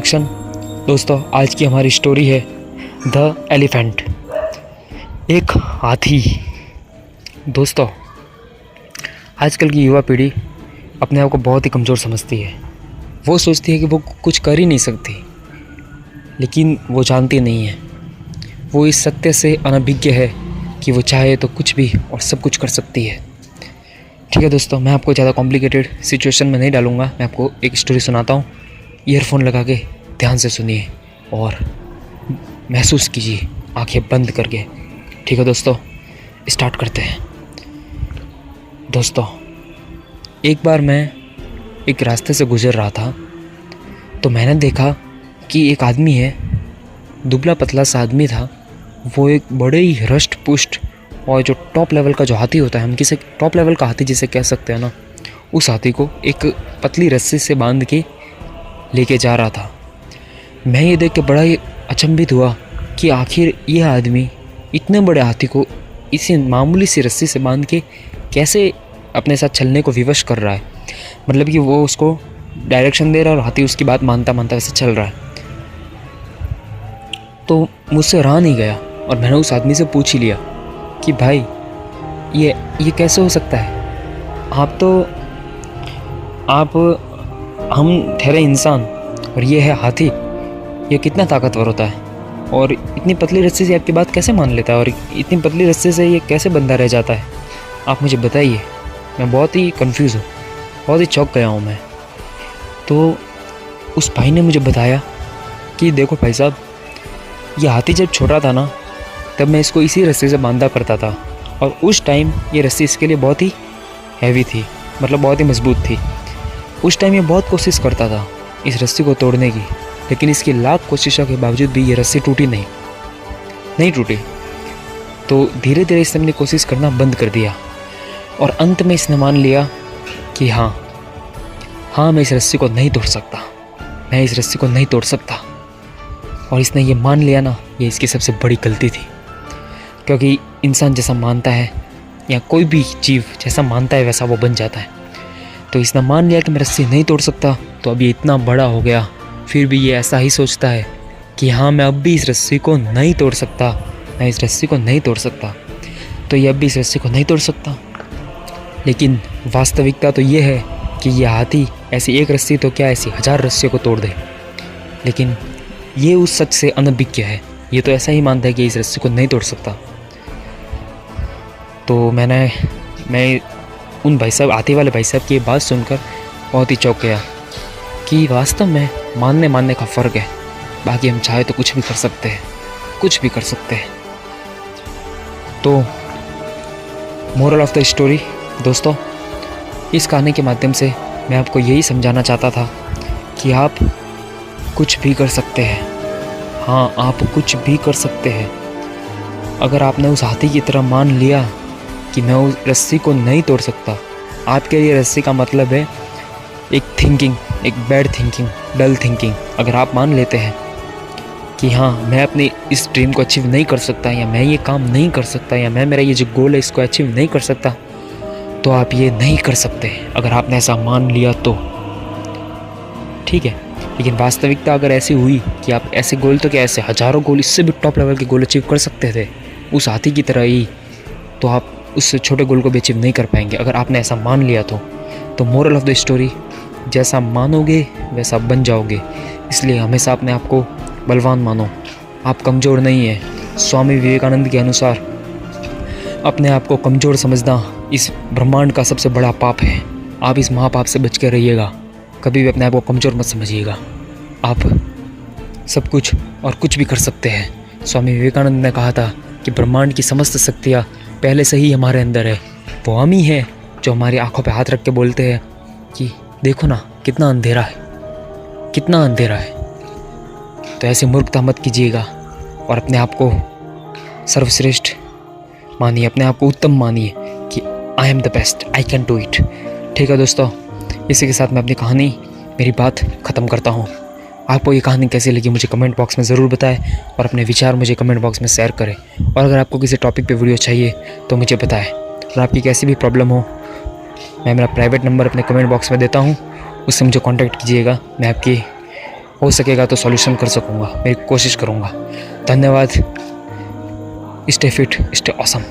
Action. दोस्तों, आज की हमारी स्टोरी है द एलिफेंट, एक हाथी। दोस्तों, आजकल की युवा पीढ़ी अपने आप को बहुत ही कमज़ोर समझती है। वो सोचती है कि वो कुछ कर ही नहीं सकती, लेकिन वो जानती नहीं है, वो इस सत्य से अनभिज्ञ है कि वो चाहे तो कुछ भी और सब कुछ कर सकती है। ठीक है दोस्तों, मैं आपको ज़्यादा कॉम्प्लिकेटेड सिचुएशन में नहीं डालूँगा। मैं आपको एक स्टोरी सुनाता हूँ। ईयरफोन लगा के ध्यान से सुनिए और महसूस कीजिए आंखें बंद करके। ठीक है दोस्तों, स्टार्ट करते हैं। दोस्तों, एक बार मैं एक रास्ते से गुज़र रहा था तो मैंने देखा कि एक आदमी है, दुबला पतला सा आदमी था। वो एक बड़े ही हृष्ट पुष्ट और जो टॉप लेवल का जो हाथी होता है, हम किसे टॉप लेवल का हाथी जिसे कह सकते हैं ना, उस हाथी को एक पतली रस्सी से बांध के लेके जा रहा था। मैं ये देख के बड़ा ही अचंभित हुआ कि आखिर यह आदमी इतने बड़े हाथी को इसी मामूली सी रस्सी से बांध के कैसे अपने साथ चलने को विवश कर रहा है। मतलब कि वो उसको डायरेक्शन दे रहा है और हाथी उसकी बात मानता मानता वैसे चल रहा है। तो मुझसे रहा नहीं गया और मैंने उस आदमी से पूछ ही लिया कि भाई ये कैसे हो सकता है। हम ठहरे इंसान और ये है हाथी, ये कितना ताकतवर होता है और इतनी पतली रस्सी से आपकी बात कैसे मान लेता है और इतनी पतली रस्सी से ये कैसे बंधा रह जाता है, आप मुझे बताइए। मैं बहुत ही कंफ्यूज हूँ, बहुत ही चौंक गया हूँ मैं। तो उस भाई ने मुझे बताया कि देखो भाई साहब, ये हाथी जब छोटा था ना, तब मैं इसको इसी रस्सी से बांधा करता था और उस टाइम ये रस्सी इसके लिए बहुत ही हैवी थी, मतलब बहुत ही मजबूत थी। उस टाइम ये बहुत कोशिश करता था इस रस्सी को तोड़ने की, लेकिन इसकी लाख कोशिशों के बावजूद भी ये रस्सी टूटी नहीं टूटी। तो धीरे धीरे इसने अपनी कोशिश करना बंद कर दिया और अंत में इसने मान लिया कि हाँ मैं इस रस्सी को नहीं तोड़ सकता। और इसने ये मान लिया ना, ये इसकी सबसे बड़ी गलती थी। क्योंकि इंसान जैसा मानता है या कोई भी जीव जैसा मानता है वैसा वो बन जाता है। तो इसने मान लिया कि मैं रस्सी नहीं तोड़ सकता। तो अब ये इतना बड़ा हो गया, फिर भी ये ऐसा ही सोचता है कि हाँ मैं अब भी इस रस्सी को नहीं तोड़ सकता। तो ये अब भी इस रस्सी को नहीं तोड़ सकता। लेकिन वास्तविकता तो ये है कि ये हाथी ऐसी एक रस्सी तो क्या, ऐसी 1000 रस्सियों को तोड़ दे। लेकिन ये उस सच से अनभिज्ञ है। ये तो ऐसा ही मानता है कि इस रस्सी को नहीं तोड़ सकता। तो मैं उन भाई साहब, हाथी वाले भाई साहब की ये बात सुनकर बहुत ही चौंक गया कि वास्तव में मानने का फ़र्क है। बाकी हम चाहे तो कुछ भी कर सकते हैं। तो मोरल ऑफ द स्टोरी दोस्तों, इस कहानी के माध्यम से मैं आपको यही समझाना चाहता था कि आप कुछ भी कर सकते हैं। हाँ, आप कुछ भी कर सकते हैं। अगर आपने उस हाथी की तरह मान लिया कि मैं उस रस्सी को नहीं तोड़ सकता, आपके लिए रस्सी का मतलब है एक बैड थिंकिंग, डल थिंकिंग। अगर आप मान लेते हैं कि हाँ मैं अपनी इस ड्रीम को अचीव नहीं कर सकता, या मैं ये काम नहीं कर सकता, या मेरा ये जो गोल है इसको अचीव नहीं कर सकता, तो आप ये नहीं कर सकते। अगर आपने ऐसा मान लिया तो ठीक है। लेकिन वास्तविकता अगर ऐसी हुई कि आप ऐसे गोल, तो क्या ऐसे हज़ारों गोल, इससे भी टॉप लेवल के गोल अचीव कर सकते थे उस हाथी की तरह ही, तो आप उस छोटे गोल को भी अचीव नहीं कर पाएंगे अगर आपने ऐसा मान लिया तो मोरल ऑफ द स्टोरी, जैसा मानोगे वैसा बन जाओगे। इसलिए हमेशा अपने आप को बलवान मानो, आप कमज़ोर नहीं हैं। स्वामी विवेकानंद के अनुसार अपने आप को कमज़ोर समझना इस ब्रह्मांड का सबसे बड़ा पाप है। आप इस महापाप से बच के रहिएगा। कभी भी अपने आप को कमज़ोर मत समझिएगा। आप सब कुछ और कुछ भी कर सकते हैं। स्वामी विवेकानंद ने कहा था कि ब्रह्मांड की समस्त शक्तियाँ पहले से ही हमारे अंदर है। वो हम ही हैं जो हमारी आंखों पे हाथ रख के बोलते हैं कि देखो ना कितना अंधेरा है। तो ऐसी मूर्खता मत कीजिएगा और अपने आप को सर्वश्रेष्ठ मानिए, अपने आप को उत्तम मानिए कि I am the best, I can do it. ठीक है दोस्तों, इसी के साथ मैं अपनी कहानी, मेरी बात ख़त्म करता हूँ। आपको ये कहानी कैसी लगी मुझे कमेंट बॉक्स में ज़रूर बताएं और अपने विचार मुझे कमेंट बॉक्स में शेयर करें। और अगर आपको किसी टॉपिक पे वीडियो चाहिए तो मुझे बताएं। और आपकी कैसी भी प्रॉब्लम हो, मैं मेरा प्राइवेट नंबर अपने कमेंट बॉक्स में देता हूँ, उससे मुझे कांटेक्ट कीजिएगा। मैं आपकी हो सकेगा तो सॉल्यूशन कर सकूँगा, मैं कोशिश करूँगा। धन्यवाद। Stay fit, stay awesome.